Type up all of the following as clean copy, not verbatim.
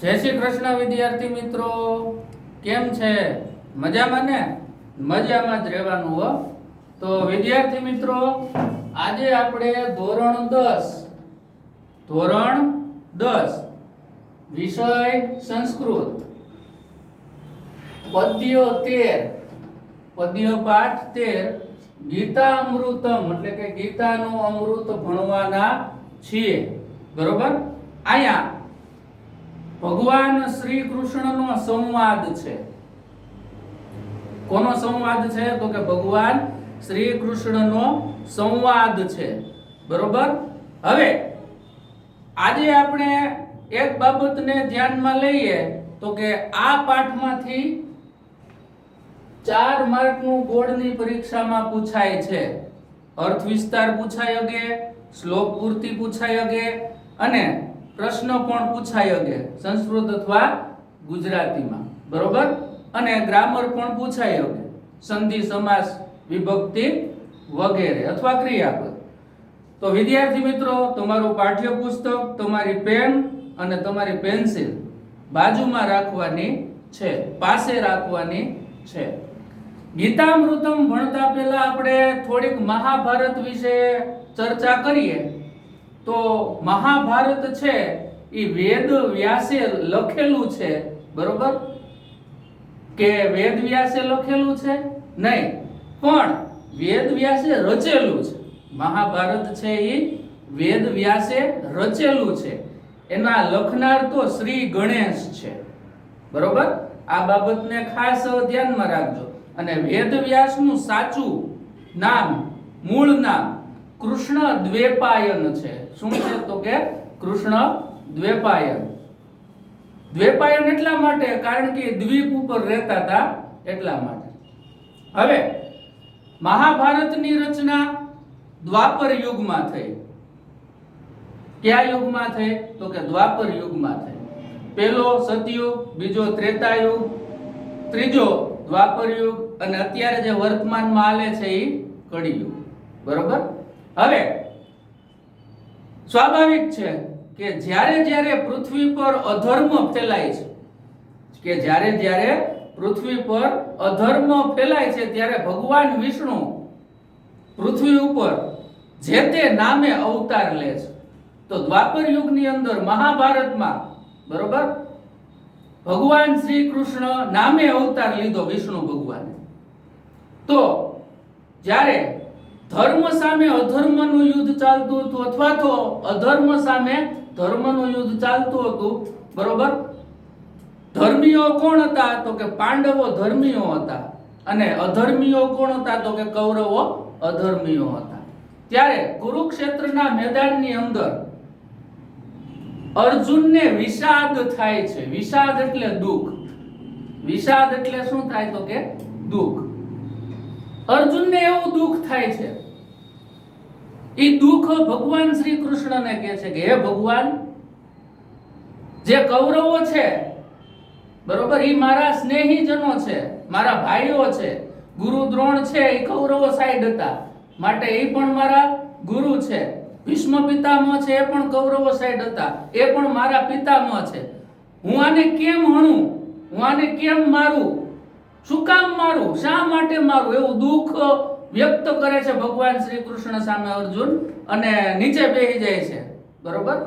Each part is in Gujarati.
જય શ્રી કૃષ્ણ વિદ્યાર્થી મિત્રો, કેમ છે? મજામાં ને? મજામાં જ રહેવાનું હો. તો વિદ્યાર્થી મિત્રો, આજે આપણે ધોરણ 10 વિષય સંસ્કૃત પદ્ય પાઠ 13 ગીતા અમૃતમ એટલે કે ગીતાનું અમૃત ભણવાના છીએ. બરોબર? અહીંયા ભગવાન શ્રી કૃષ્ણનો સંવાદ છે. કોનો સંવાદ છે? તો કે ભગવાન શ્રી કૃષ્ણનો સંવાદ છે. બરોબર? હવે આજે આપણે એક બાબતને ધ્યાનમાં લઈએ તો કે આ પાઠમાંથી 4 માર્કનું બોર્ડની પરીક્ષામાં પૂછાય છે. અર્થ વિસ્તાર પૂછાય શકે, શ્લોક પૂર્તિ પૂછાય શકે અને પ્રશ્ન પણ પૂછાય શકે સંસ્કૃત અથવા ગુજરાતીમાં. બરોબર? અને ગ્રામર પણ પૂછાય શકે, સંધિ સમાસ વિભક્તિ વગેરે અથવા ક્રિયાપદ. તો વિદ્યાર્થી મિત્રો, તમારું પાઠ્યપુસ્તક, તમારી પેન અને તમારી પેન્સિલ બાજુમાં રાખવાની છે, પાસે રાખવાની છે. ગીતામૃતમ ભણતા પહેલા આપણે થોડીક મહાભારત વિશે ચર્ચા કરીએ. તો મહાભારત છે એ વેદ વ્યાસે લખેલું છે. બરોબર? કે વેદ વ્યાસે લખેલું છે? નહીં, પણ વેદ વ્યાસે રચેલું છે. મહાભારત છે એ વેદ વ્યાસે રચેલું છે. એના લખનાર તો શ્રી ગણેશ છે. બરોબર? આ બાબતને ખાસ ધ્યાનમાં રાખજો. અને વેદ વ્યાસનું સાચું નામ, મૂળ નામ કૃષ્ણ દ્વૈપાયન છે. શું છે? તો કે કૃષ્ણ દ્વૈપાયન. દ્વૈપાયન એટલા માટે કારણ કે દ્વીપ ઉપર રહેતા હતા એટલા માટે. હવે મહાભારતની રચના દ્વાપર યુગમાં થઈ. કયા યુગમાં થઈ? તો કે દ્વાપર યુગમાં થઈ. પહેલો સતયુગ, બીજો ત્રેતાયુગ, ત્રીજો દ્વાપર યુગ અને અત્યારે જે વર્તમાનમાં હાલે છે એ કળિયુગ. બરોબર? હવે સ્વાભાવિક છે કે જ્યારે પૃથ્વી પર અધર્મ ફેલાય છે, પૃથ્વી પર અધર્મ ફેલાય છે ત્યારે ભગવાન વિષ્ણુ પૃથ્વી ઉપર જે તે નામે અવતાર લે છે. તો દ્વાપર યુગની અંદર મહાભારતમાં, બરોબર, ભગવાન શ્રી કૃષ્ણ નામે અવતાર લીધો વિષ્ણુ ભગવાને. તો જ્યારે ધર્મ સામે અધર્મનું યુદ્ધ ચાલતું હતું અથવા તો અધર્મ સામે ધર્મનું યુદ્ધ ચાલતું હતું. બરોબર? ધર્મીઓ કોણ હતા? તો કે પાંડવો ધર્મીઓ હતા. અને અધર્મીઓ કોણ હતા? તો કે કૌરવો અધર્મીઓ હતા. ત્યારે કુરુક્ષેત્રના મેદાનની અંદર અર્જુનને વિષાદ થાય છે. વિષાદ એટલે દુઃખ. વિષાદ એટલે શું થાય? તો કે દુઃખ. અર્જુનને એવું દુઃખ થાય છે. એ દુઃખ ભગવાન શ્રી કૃષ્ણને કહે છે કે હે ભગવાન, જે કૌરવો છે, બરોબર, એ મારા સ્નેહીજનો છે, મારા ભાઈઓ છે. ગુરુ દ્રોણ છે એ કૌરવો સાઈડ હતા, માટે એ પણ મારા ગુરુ છે. ભીષ્મ પિતામહ છે એ પણ કૌરવો સાઈડ હતા, એ પણ મારા પિતામહ છે. હું આને કેમ હણું? હું આને કેમ મારું? શું કામ મારું? શા માટે મારું? એવું દુઃખ વ્યક્ત કરે છે ભગવાન શ્રી કૃષ્ણ સામે અર્જુન અને નીચે બેસી જાય છે. બરોબર?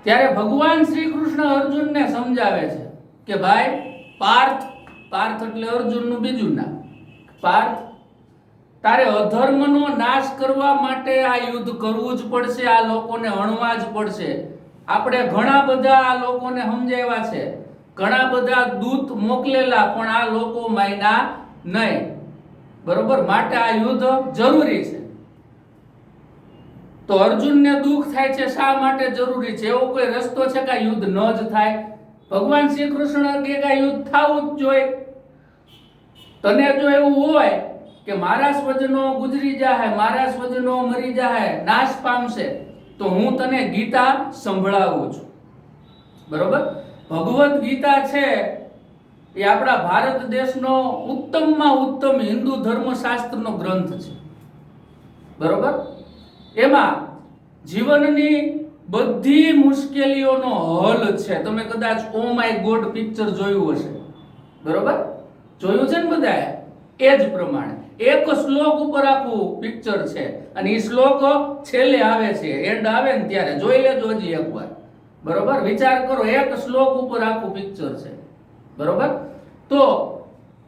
ત્યારે ભગવાન શ્રી કૃષ્ણ અર્જુનને સમજાવે છે કે ભાઈ પાર્થ, પાર્થ એટલે અર્જુનનું બીજું નામ, પાર્થ, તારે અધર્મનો નાશ કરવા માટે આ યુદ્ધ કરવું જ પડશે. આ લોકોને હણવા જ પડશે. આપણે ઘણા બધા આ લોકોને સમજાવ્યા છે, ઘણા બધા દૂત મોકલેલા, પણ આ લોકો માન્યા નહીં. બરોબર? માટે આ યુદ્ધ જરૂરી છે. તો અર્જુનને દુઃખ થાય છે. શા માટે જરૂરી છે? એવો કોઈ રસ્તો છે કે યુદ્ધ ન જ થાય? ભગવાન શ્રી કૃષ્ણ કે યુદ્ધ થવું જ જોઈએ. તને જો એવું હોય કે મારા સ્વજનો ગુજરી જાય, મારા સ્વજનો મરી જાય, નાશ પામશે, તો હું તને ગીતા સંભળાવું છું. બરોબર? ભગવદ ગીતા છે એ આપણા ભારત દેશનો ઉત્તમમાં ઉત્તમ હિન્દુ ધર્મશાસ્ત્રનો ગ્રંથ છે. બરોબર? એમાં જીવનની બધી મુશ્કેલીઓનો હલ છે. તમે કદાચ ઓ માય ગોડ પિક્ચર જોયું હશે, બરોબર? જોયું છે ને બધાએ? એ જ પ્રમાણે એક શ્લોક ઉપર આખું પિક્ચર છે અને એ શ્લોક છેલ્લે આવે છે, એન્ડ આવે ને ત્યારે જોઈ લેજો હજી એકવાર, બરોબર? વિચાર કરો, એક શ્લોક ઉપર આખું પિક્ચર છે, બરોબર? તો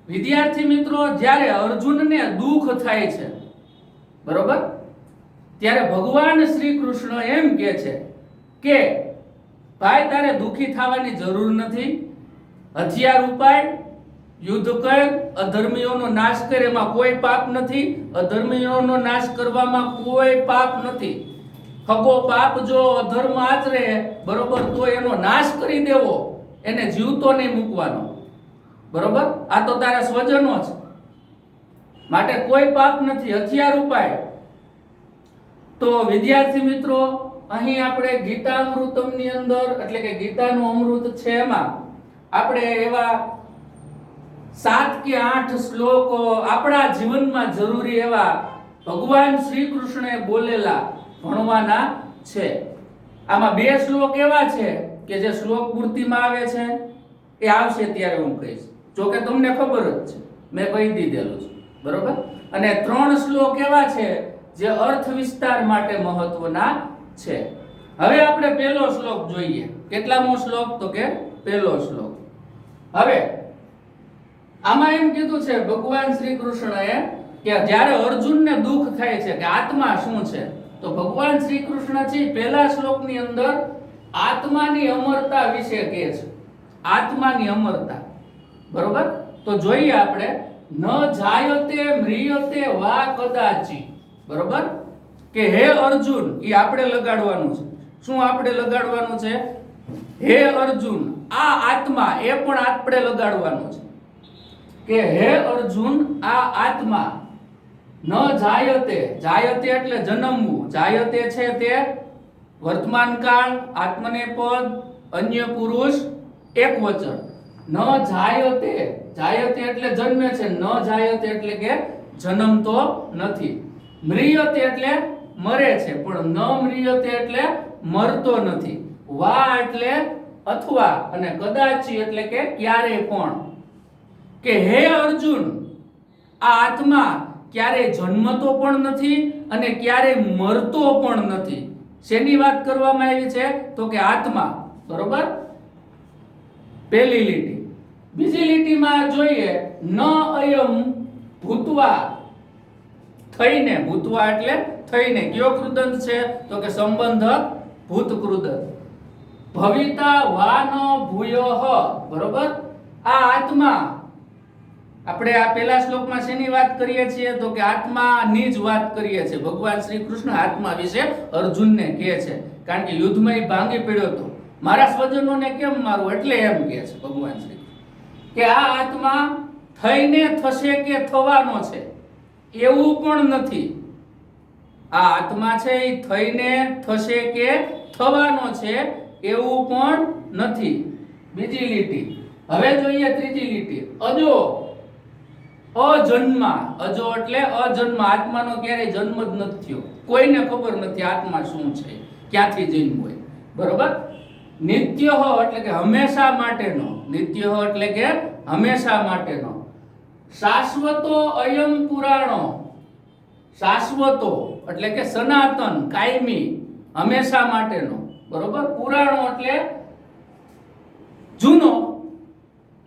વિદ્યાર્થી મિત્રો, જ્યારે અર્જુનને દુઃખ થાય છે, બરોબર, ત્યારે ભગવાન શ્રી કૃષ્ણ એમ કહે છે કે ભાઈ તારે દુઃખી થવાની જરૂર નથી, હથિયાર ઉપાડ, યુદ્ધ કર, અધર્મીઓનો નાશ કર, એમાં કોઈ પાપ નથી. અધર્મીઓનો નાશ કરવામાં કોઈ પાપ નથી. ખગો પાપ જો અધર્મ આચરે, બરોબર, તો એનો નાશ કરી દેવો, એને જીવતો નહીં મૂકવાનો, બરોબર? આ તો તારા સ્વજનો છે, માટે કોઈ પાપ નથી, હથિયાર ઉપાય. તો વિદ્યાર્થી મિત્રો, અહીં આપણે ગીતામૃતમની અંદર, એટલે કે ગીતાનું અમૃત છે, એમાં આપણે એવા 7 કે 8 શ્લોકો આપણા જીવનમાં જરૂરી એવા ભગવાન શ્રી કૃષ્ણે બોલેલા ભણવાના છે. આમાં 2 શ્લોક એવા છે કે જે શ્લોક પૂર્તિમાં આવે છે, એ આવશે ત્યારે હું કહીશ. જો કે તમને ખબર જ છે, મેં કહી દીધેલું છે, બરોબર? અને 3 શ્લોક એવા છે જે અર્થ વિસ્તાર માટે મહત્વના છે. હવે આપણે પહેલો શ્લોક જોઈએ. કેટલામો શ્લોક? તો કે પહેલો શ્લોક. હવે આમાં એમ કીધું છે ભગવાન શ્રી કૃષ્ણએ કે જ્યારે અર્જુનને દુઃખ થાય છે કે આત્મા શું છે, તો ભગવાન શ્રી કૃષ્ણ છે પહેલા શ્લોકની અંદર આત્માની અમરતા વિશે કહે છે. આત્માની અમરતા, બરોબર? તો જોઈએ આપણે. ન જાયતે મ્રિયતે વા કદાચી, બરોબર? કે હે અર્જુન, એ આપણે લગાડવાનું છે. શું આપણે લગાડવાનું છે? હે અર્જુન, આ આત્મા, એ પણ આપણે લગાડવાનું છે કે હે અર્જુન, આ આત્મા ન જાયતે, જાયતે એટલે જન્મવું, જાયતે છે તે વર્તમાન કાળ, આત્મનેપદ, અન્ય પુરુષ, એક વચન. ન જાયતે, જાયતે એટલે જન્મે છે, ન જાયતે એટલે કે જન્મતો નથી. મ્રિયતે એટલે મરે છે, પણ ન મ્રિયતે એટલે મરતો નથી. વા એટલે અથવા, અને કદાચી એટલે કે ક્યારે પણ. કે હે અર્જુન, આ આત્મા ક્યારે જન્મતો પણ નથી અને ક્યારે મરતો પણ નથી. શેની વાત કરવામાં આવી છે? તો કે આત્મા, બરોબર? પહેલી લીટી. બીજી લીટીમાં જોઈએ, ન અયમ ભૂતવા, થઈને, ભૂતવા એટલે થઈને. કયો કૃદંત છે? તો કે સંબંધક ભૂત કૃદંત. ભવિતા વાન ભૂયઃ, બરોબર? આ આત્મા, આપણે આ પહેલા શ્લોકમાં શેની વાત કરીએ છીએ? તો કે આત્માની જ વાત કરીએ છીએ. ભગવાન શ્રી કૃષ્ણ આત્મા વિશે અર્જુનને કહે છે, કારણ કે યુદ્ધમાં એ ભાંગી પડ્યો હતો. મારા સ્વજનોને કેમ મારું, એટલે એમ કહે છે ભગવાન શ્રી કે આ આત્મા થઈને થશે કે થવાનો છે એવું પણ નથી. આ આત્મા છે એ થઈને થશે કે થવાનો છે એવું પણ નથી. બીજી લીટી. હવે જોઈએ ત્રીજી લીટી. અજો, અજન્મા. અજો એટલે અજન્મ, આત્માનો ક્યારેય જન્મ જ નથી થયો. કોઈને ખબર નથી આત્મા શું છે, ક્યાંથી જન્મ હોય, બરોબર? નિત્ય એટલે કે હંમેશા માટેનો. નિત્ય એટલે કે હંમેશા માટેનો. શાશ્વતો અયમ પુરાણો. શાશ્વતો એટલે કે સનાતન, કાયમી, હંમેશા માટેનો, બરોબર? પુરાણો એટલે જૂનો,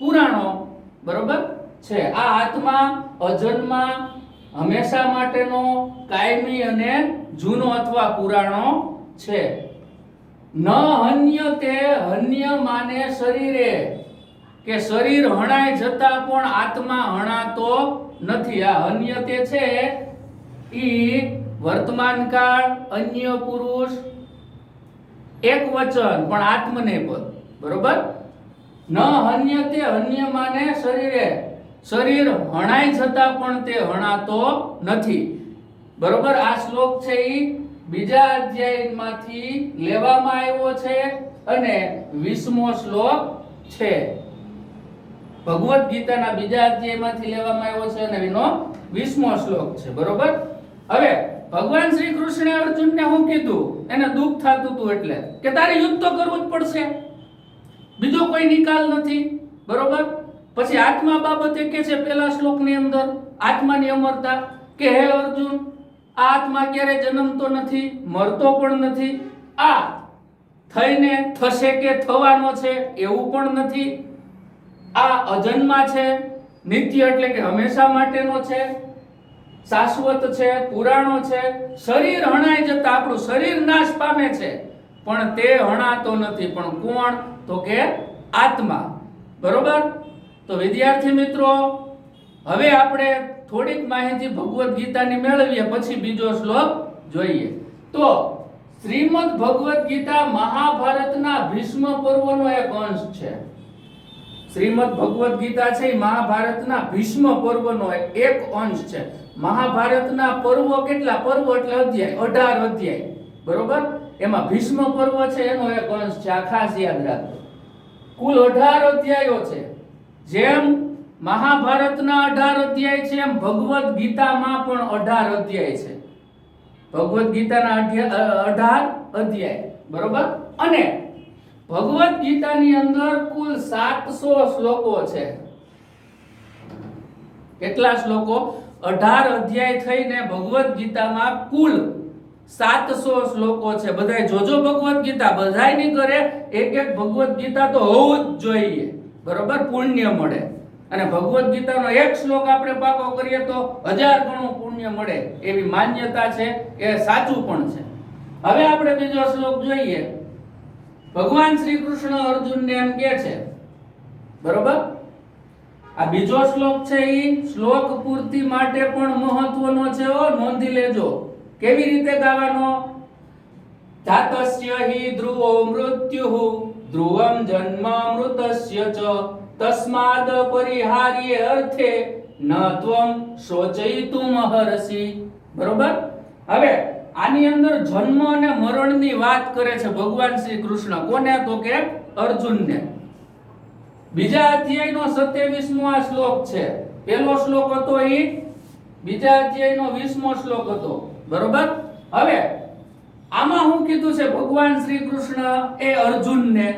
પુરાણો, બરોબર છે. આ આત્મા અજન્મા, હંમેશા માટેનો, કાયમી અને જૂનો અથવા પુરાણો છે. ન હન્યતે હન્યમાને શરીરે, કે શરીર હણાય જતા પણ આત્મા હણાતો નથી. આ હન્યતે છે ઈ વર્તમાન કાળ, અન્ય પુરુષ, એક વચન, પણ આત્મનેપદ, બરોબર? ન હન્યતે હન્યમાને શરીરે, શરીર હણાય છતાં પણ તે હણાતો નથી, બરોબર? આ શ્લોક છે ઈ બીજા અધ્યાયમાંથી લેવામાં આવ્યો છે અને 20મો શ્લોક છે. ભગવદ ગીતાના બીજા અધ્યાયમાંથી લેવામાં આવ્યો છે અને એનો 20મો શ્લોક છે, બરોબર? હવે ભગવાન શ્રી કૃષ્ણે અર્જુનને શું કીધું? એને દુઃખ થતું હતું એટલે કે તારે યુદ્ધ તો કરવું જ પડશે, બીજો કોઈ નિકાલ નથી, બરોબર? પછી આત્મા બાબતે કે છે પહેલા શ્લોકની અંદર આત્માની અમરતા કે હે અર્જુન, આ આત્મા ક્યારે જન્મતો નથી, મરતો પણ નથી, આ થઈને થશે કે થવાનો છે એવું પણ નથી, આ અજન્મા છે, નિત્ય એટલે કે હંમેશા માટેનો છે, શાશ્વત છે, પુરાણો છે, શરીર હણાઈ જતા આપણું શરીર નાશ પામે છે પણ તે હણાતો નથી, પણ કોણ? તો કે આત્મા, બરોબર? તો વિદ્યાર્થી મિત્રો, હવે આપણે થોડીક માહિતી ભગવદ્ ગીતાની મેળવીએ, પછી બીજો શ્લોક જોઈએ. તો શ્રીમદ ભગવદ્ ગીતા મહાભારતના ભીષ્મ પર્વનો એક અંશ છે. શ્રીમદ ભગવદ્ ગીતા છે એ મહાભારતના ભીષ્મ પર્વનો એક અંશ છે. મહાભારતના પર્વ કેટલા? પર્વ એટલે અધ્યાય, 18 અધ્યાય, બરોબર? એમાં ભીષ્મ પર્વ છે એનો એક અંશ છે. આ ખાસ યાદ રાખજો. કુલ 18 અધ્યાયો છે. જેમ મહાભારતના 18 અધ્યાય છે એમ ભગવદ્ ગીતામાં પણ 18 અધ્યાય છે. ભગવદ્ ગીતાના 18 અધ્યાય, બરોબર? અને ભગવદ્ ગીતાની અંદર કુલ 700 શ્લોકો છે. કેટલા શ્લોકો? 18 અધ્યાય થઈને ભગવદ્ ગીતામાં કુલ 700 શ્લોકો છે. બધાય જોજો ભગવદ્ ગીતા, બધાય ની કરે એક એક ભગવદ્ ગીતા તો હોવું જ જોઈએ, બરોબર? પુણ્ય મળે. અને ભગવદ્ ગીતાનો એક શ્લોક આપણે પાકો કરીએ તો 1000 ગણું પુણ્ય મળે એવી માન્યતા છે, એ સાચું પણ છે. હવે આપણે બીજો શ્લોક જોઈએ. ભગવાન શ્રી કૃષ્ણ અર્જુનને એમ કહે છે, બરોબર? આ બીજો શ્લોક છે એ શ્લોક પૂર્તિ માટે પણ મહત્વનો છે, નોંધી લેજો. કેવી રીતે ગાવાનો? જાતસ્ય હિ ધ્રુવો મૃત્યુઃ ધ્રુવમ જન્મ મૃતસ્ય ચ તસ્માદ પરિહાર્યે અર્થે ન ત્વમ શોચયિતુમ અહર્ષિ. બરોબર? હવે આની અંદર જન્મ અને મરણની વાત કરે છે ભગવાન શ્રી કૃષ્ણ. કોને? તો કે અર્જુનને. બીજા અધ્યાયનો 27મો આ શ્લોક છે. પહેલો શ્લોક હતો એ બીજા અધ્યાયનો 20મો શ્લોક હતો, બરોબર? હવે આમાં શું કીધું છે ભગવાન શ્રી કૃષ્ણ એ અર્જુનને?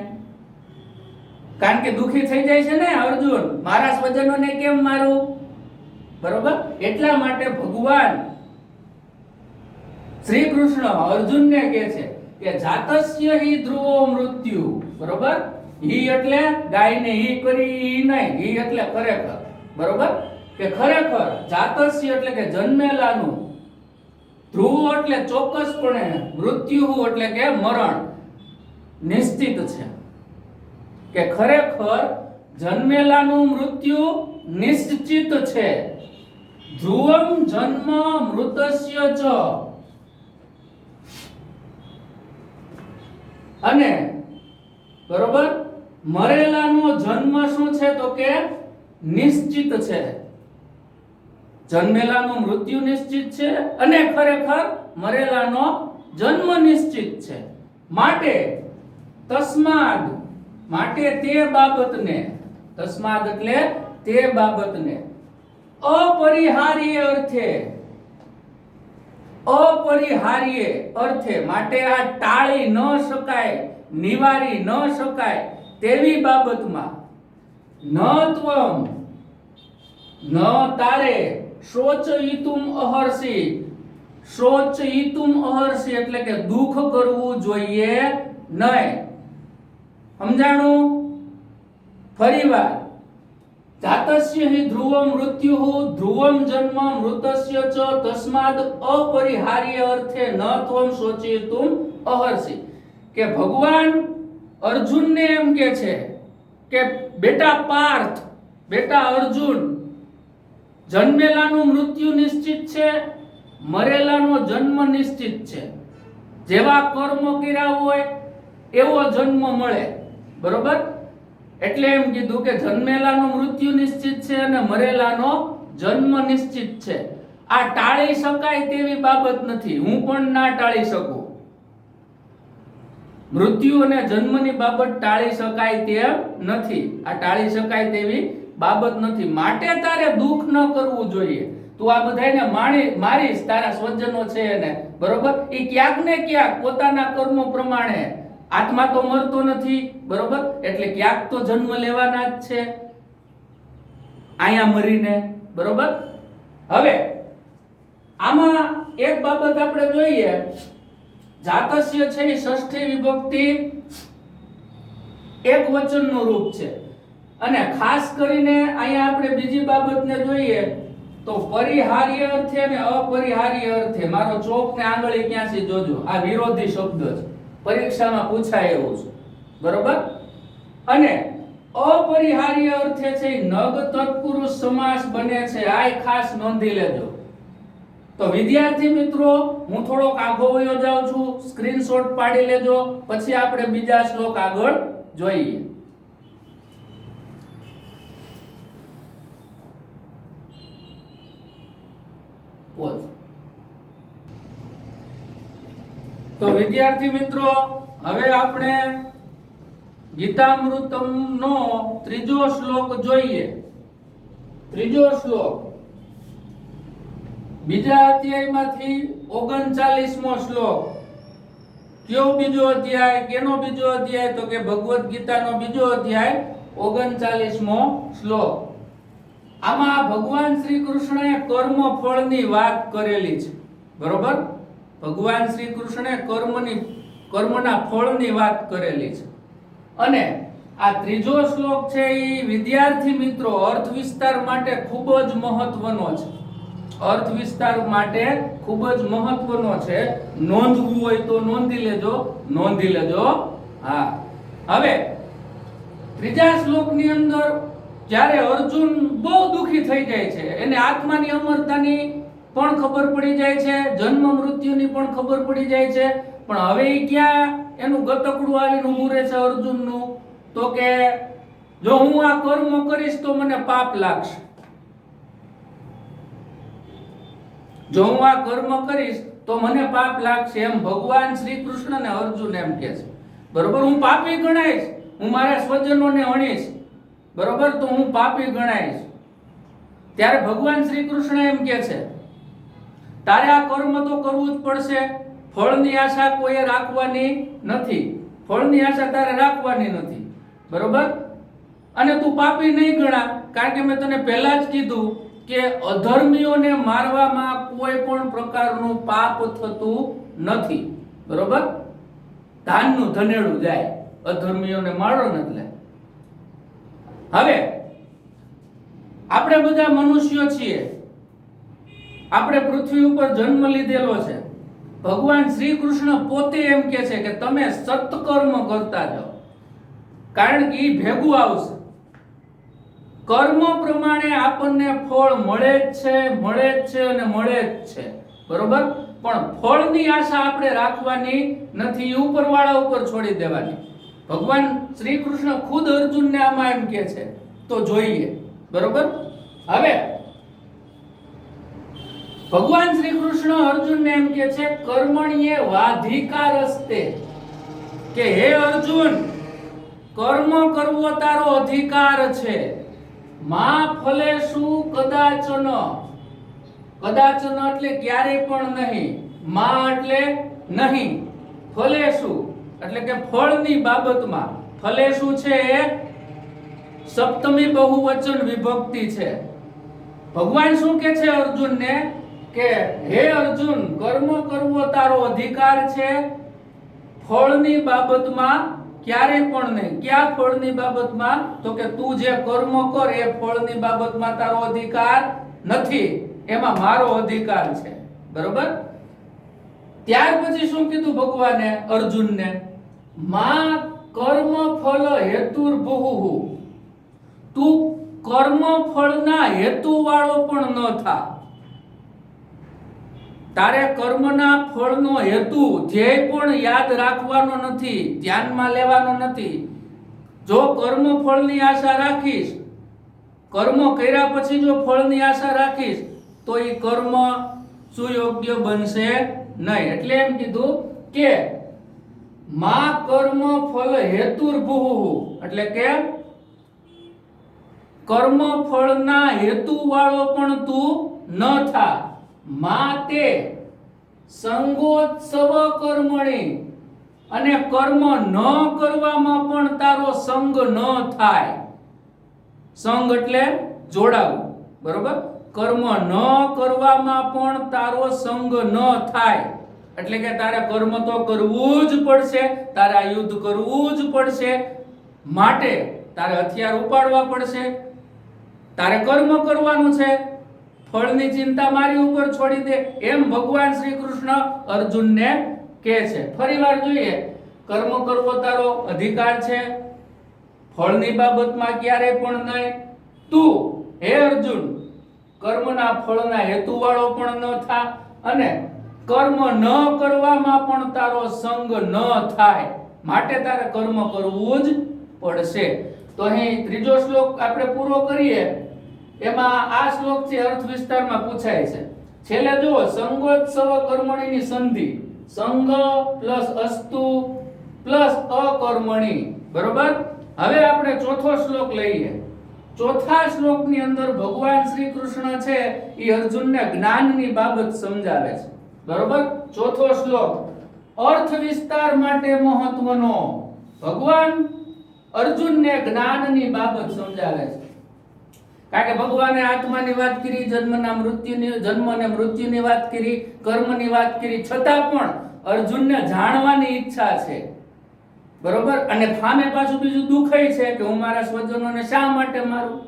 કારણ કે દુખી થઈ જાય છે ને અર્જુન, મારા સ્વજનોને કેમ મારું, બરોબર? એટલા માટે ભગવાન શ્રી કૃષ્ણ અર્જુનને કહે છે કે જાતસ્ય હિ ધ્રુવો મૃત્યુ, બરોબર? હિ એટલે ગાયને હિ કરી હિ નહીં, હિ એટલે ખરેખર, બરોબર? કે ખરેખર જાતસ્ય એટલે કે જન્મેલાનું, ધ્રુવ એટલે ચોક્કસપણે, મૃત્યુ એટલે કે મરણ નિશ્ચિત છે. કે ખરેખર જન્મેલાનું મૃત્યુ નિશ્ચિત છે. ધ્રુવમ જન્મ મૃતસ્ય ચ, અને બરોબર મરેલાનો જન્મ શું છે? તો કે નિશ્ચિત છે. જન્મેલાનું મૃત્યુ નિશ્ચિત છે અને ખરેખર મરેલાનો જન્મ નિશ્ચિત છે. માટે તસ્માદ, માટે તે બાબતને, તસ્માદ એટલે તે બાબતને, અપરિહાર્ય અર્થે, અપરિહાર્ય અર્થે, માટે આ ટાળી ન શકાય, નિવારી ન શકાય તેવી બાબતમાં, ન ત્વમ, ન તારે, શોચયિતુમ અહર્ષિ, શોચયિતુમ અહર્ષિ એટલે કે દુઃખ કરવું જોઈએ નહીં. સમજાણું? ફરીવાર, જાતસ્ય હિ ધ્રુવ મૃત્યુઃ ધ્રુવમ જન્મ મૃતસ્ય ચ તસ્માદ અપરિહાર્ય અર્થે ન ત્વમ શોચયિતુમ અહર્ષિ. કે ભગવાન અર્જુનને એમ કે છે કે બેટા પાર્થ, બેટા અર્જુન, જન્મેલાનું મૃત્યુ નિશ્ચિત છે, મરેલાનો જન્મ નિશ્ચિત છે. જેવા કર્મ કર્યા હોય એવો જન્મ મળે, બરોબર? એટલે એમ કીધું કે જન્મેલાનું મૃત્યુ નિશ્ચિત છે અને મરેલાનો જન્મ નિશ્ચિત છે. આ ટાળી શકાય તેવી બાબત નથી, હું પણ ના ટાળી શકું. મૃત્યુ અને જન્મની બાબત ટાળી શકાય તેમ નથી. આ ટાળી શકાય તેવી બાબત નથી. માટે તારે દુઃખ ન કરવું જોઈએ. તું આ બધાને મારીશ, તારા સ્વજનો છે એને, બરોબર, એ ક્યાંક ને ક્યાંક પોતાના કર્મો પ્રમાણે, આત્મા તો મરતો નથી, બરોબર, એટલે ક્યાંક તો જન્મ લેવાના જ છે અહીંયા મરીને, બરોબર. હવે આમાં એક બાબત આપણે જોઈએ, જાતસ્ય છે એ ષષ્ઠી વિભક્તિ એક વચનનું રૂપ છે, અને ખાસ કરીને અહીંયા આપણે બીજી બાબતને જોઈએ તો પરિહાર્ય અર્થે અને અપરિહાર્ય અર્થે, મારો ચોક ને આંગળી ક્યાંથી જોજો, આ વિરોધી શબ્દ છે, પરીક્ષામાં પૂછાય એવું છે, બરોબર. અને અપરિહાર્ય અર્થે છે નગ તત્પુરુષ સમાસ બને છે, આ ખાસ નોંધી લેજો. તો વિદ્યાર્થી મિત્રો, હું થોડોક આગો વયો જાઉં છું, સ્ક્રીનશોટ પાડી લેજો, પછી આપણે બીજા શ્લોક આગળ જોઈએ. તો વિદ્યાર્થી મિત્રો, હવે આપણે ગીતામૃતમનો ત્રીજો શ્લોક જોઈએ. ત્રીજો શ્લોક બીજા અધ્યાયમાંથી 39મો શ્લોક. કયો બીજો અધ્યાય, કેનો બીજો અધ્યાય? તો કે ભગવદ ગીતાનો બીજો અધ્યાય 39મો શ્લોક. આમાં ભગવાન શ્રી કૃષ્ણએ કર્મ ફળની વાત કરેલી છે, બરોબર. ભગવાન શ્રી કૃષ્ણએ કર્મના ફળની વાત કરેલી છે. અને આ ત્રીજો શ્લોક છે એ વિદ્યાર્થી મિત્રો અર્થ વિસ્તાર માટે ખૂબ જ મહત્વનો છે. અર્થ વિસ્તાર માટે ખૂબ જ મહત્વનો છે. નોંધવું હોય તો નોંધી લેજો. હા, હવે ત્રીજા શ્લોકની અંદર જ્યારે અર્જુન બહુ દુખી થઈ જાય છે, એને આત્માની અમરતાની પણ ખબર પડી જાય છે, જન્મ મૃત્યુની પણ ખબર પડી જાય છે, પણ હવે એ ક્યાં એનું ગતકડું આવીને ઊભું રહે છે અર્જુનનું, તો કે જો હું આ કર્મ કરીશ તો મને પાપ લાગશે, જો હું આ કર્મ કરીશ તો મને પાપ લાગશે, એમ ભગવાન શ્રી કૃષ્ણ ને અર્જુન એમ કહે છે, બરોબર. હું પાપી ગણાઈશ, હું મારા સ્વજનોને હણીશ, બરોબર, તો હું પાપી ગણાઈશ. ત્યારે ભગવાન શ્રી કૃષ્ણ એમ કહે છે, તારે આ કર્મ તો કરવું જ પડશે, ફળની આશા કોઈએ રાખવાની નથી, ફળની આશા તારે રાખવાની નથી, બરોબર. અને તું પાપી નહીં ગણા, કારણ કે મેં તને પહેલા જ કીધું કે અધર્મીઓને મારવામાં કોઈ પણ પ્રકારનું પાપ થતું નથી, બરોબર. ધાનનું ધનેડું જાય, અધર્મીઓને મારો ન એટલે. હવે આપણે બધા મનુષ્યો છીએ, આપણે પૃથ્વી ઉપર જન્મ લીધેલો છે. ભગવાન શ્રી કૃષ્ણ પોતે એમ કહે છે કે તમે સત્કર્મ કરતા જાઓ, કારણ કે એ ભેગું આવશે. કર્મ પ્રમાણે આપણને ફળ મળે જ છે અને મળે જ છે, બરોબર. પણ ફળની આશા આપણે રાખવાની નથી, ઉપરવાળા ઉપર છોડી દેવાની. ભગવાન શ્રી કૃષ્ણ ખુદ અર્જુનને આમાં એમ કહે છે, તો જોઈએ, બરોબર. હવે ભગવાન શ્રી કૃષ્ણ અર્જુનને એમ કહે છે કર્મણ્યે વાધિકારસ્તે, કે હે અર્જુન, કર્મ કરવો તારો અધિકાર છે. મા ફલેષુ કદાચન, કદાચન એટલે ક્યારેય પણ નહીં, મા એટલે નહીં, ફલેષુ એટલે કે ફળની બાબતમાં. ફલેષુ છે એ સપ્તમી બહુવચન વિભક્તિ છે. ભગવાન શું કહે છે અર્જુનને કે હે અર્જુન, કર્મ કરવો તારો અધિકાર છે, ફળની બાબતમાં ક્યારે પણ નહીં. ક્યાં ફળની બાબતમાં? તો કે તું જે કર્મ કર એ ફળની બાબતમાં તારો અધિકાર નથી, એમાં મારો અધિકાર છે, બરોબર. ત્યાર પછી શું કીધું ભગવાને અર્જુનને? મા કર્મ ફલ હેતુર્ભુઃ, તું કર્મ ફળના હેતુ વાળો પણ ન થા. તારે કર્મના ફળનો હેતુ ધ્યેય પણ યાદ રાખવાનો નથી, ધ્યાનમાં લેવાનો નથી. જો કર્મ ફળની આશા રાખીશ, કર્મ કર્યા પછી જો ફળની આશા રાખીશ તો એ કર્મ સુયોગ્ય બનશે નહીં. એટલે એમ કીધું કે મા કર્મ ફલ હેતુર્ભુઃ, એટલે કે કર્મ ફળના હેતુ વાળો પણ તું ન થા માતે સંગોત્સવ કર્મણી, અને કર્મ ન કરવામાં પણ તારો સંગ ન થાય. સંગ એટલે જોડાવું, બરોબર? કર્મ ન કરવામાં પણ તારો સંગ ન થાય, એટલે કે તારે કર્મ તો કરવું જ પડશે, તારે આ યુદ્ધ કરવું જ પડશે, માટે તારે હથિયાર ઉપાડવા પડશે, તારે કર્મ કરવાનું છે, ફળની ચિંતા મારી ઉપર છોડી દે, એમ ભગવાન શ્રી કૃષ્ણ અર્જુનને કહે છે. ફરીવાર જોઈએ, કર્મ કરવો તારો અધિકાર છે, ફળની બાબતમાં ક્યારેય પણ નહીં. તું હે અર્જુન કર્મના ફળના હેતુવાળો પણ ન થા, અને કર્મ ન કરવામાં પણ તારો સંગ ન થાય, માટે તારે કર્મ કરવું જ પડશે. તો અહીં ત્રીજો શ્લોક આપણે પૂરો કરીએ. એમાં આ શ્લોક છે અર્થ વિસ્તારમાં પૂછાય છે. છેલ્લે જુઓ, સંગોત્સવ કર્મણીની સંધિ, સંગ પ્લસ અસ્તુ પ્લસ અકર્મણી, બરોબર? હવે આપણે ચોથો શ્લોક લઈએ. ચોથા શ્લોકની અંદર ભગવાન શ્રી કૃષ્ણ છે એ અર્જુનને જ્ઞાનની બાબત સમજાવે છે, બરોબર? ચોથો શ્લોક અર્થ વિસ્તાર માટે મહત્વનો, ભગવાન અર્જુનને જ્ઞાનની બાબત સમજાવે છે. કારણ કે ભગવાને આત્માની વાત કરી, જન્મ અને મૃત્યુની વાત કરી, કર્મની વાત કરી, છતાં પણ અર્જુનને જાણવાની ઈચ્છા છે, બરોબર? અને ફામે પાછું બીજું દુઃખય છે કે હું મારા સ્વજનોને શા માટે મારું,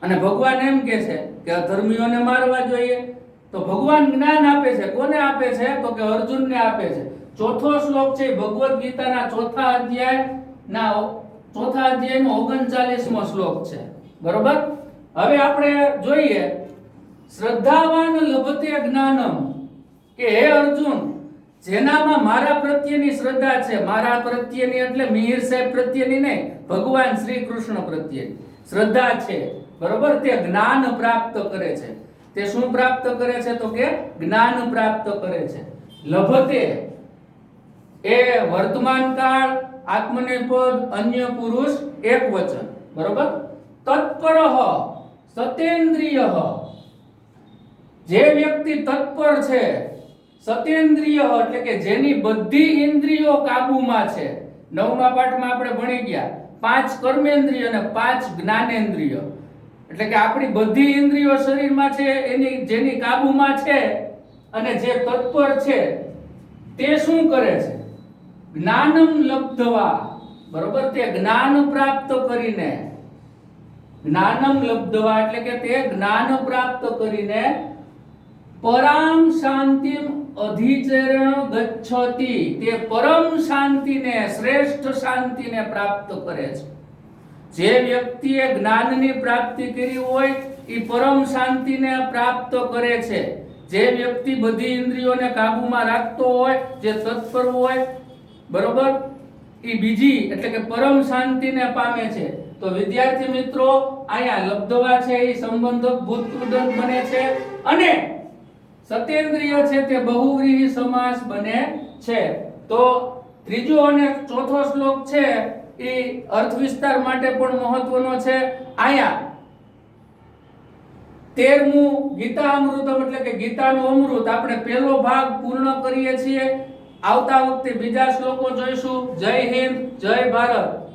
અને ભગવાન એમ કહે છે કે અધર્મીઓને મારવા જોઈએ. તો ભગવાન જ્ઞાન આપે છે, કોને આપે છે? તો કે અર્જુનને આપે છે. ચોથો શ્લોક છે ભગવદ ગીતાના ચોથા અધ્યાયનો 39મો શ્લોક છે, બરોબર? હવે આપણે જોઈએ, શ્રદ્ધાવાન લભતે જ્ઞાનમ, કે હે અર્જુન, જેનામાં મારા પ્રત્યેની શ્રદ્ધા છે, મારા પ્રત્યેની એટલે મિહિર સાહેબ પ્રત્યેની નહીં, ભગવાન શ્રી કૃષ્ણ પ્રત્યેની શ્રદ્ધા છે, બરોબર? તે જ્ઞાન પ્રાપ્ત કરે છે. તે શું પ્રાપ્ત કરે છે? તો કે જ્ઞાન પ્રાપ્ત કરે છે. લભતે એ વર્તમાન કાળ, આત્મનેપદ, અન્ય પુરુષ, એક વચન, બરોબર? તત્પરઃ સતેન્દ્રિય, જે વ્યક્તિ તત્પર છે, સતેન્દ્રિય એટલે કે જેની બધી ઇન્દ્રિયો કાબુમાં છે. 9મા પાઠમાં આપણે ભણી ગયા 5 કર્મેન્દ્રિય અને 5 જ્ઞાનેન્દ્રિય, એટલે કે આપણી બધી ઇન્દ્રિયો શરીરમાં છે, એની જેની કાબુમાં છે, અને જે તત્પર છે તે શું કરે છે? જ્ઞાનમ લબ્ધવા, બરોબર? તે જ્ઞાન પ્રાપ્ત કરીને, જ્ઞાનમ લબ્ધવા એટલે કે તે જ્ઞાન પ્રાપ્ત કરીને પરામ શાંતિમ અધિચરણ ગચ્છતિ, તે પરમ શાંતિને, શ્રેષ્ઠ શાંતિને પ્રાપ્ત કરે છે. જે વ્યક્તિએ જ્ઞાનની પ્રાપ્તિ કરી હોય એ પરમ શાંતિને પ્રાપ્ત કરે છે. જે વ્યક્તિ બધી ઇન્દ્રિયોને કાબુમાં રાખતો હોય, જે તત્પર હોય, બરોબર, એ બીજી એટલે કે પરમ શાંતિને પામે છે. તો વિદ્યાર્થી મિત્રો, અહીંયા લબ્ધવા છે એ સંબંધક ભૂતપૂર્વક બને છે, અને સતેન્દ્રિય છે તે બહુવ્રીહી સમાસ બને છે. તો ત્રીજો અને ચોથો શ્લોક છે એ અર્થ વિસ્તાર માટે પણ મહત્વનો છે. અહીંયા 13મું ગીતા અમૃતમ એટલે કે ગીતાનું અમૃત આપણે પહેલો ભાગ પૂર્ણ કરીએ છીએ. આવતા વખતે બીજા શ્લોકો જોઈશું. જય હિન્દ, જય ભારત.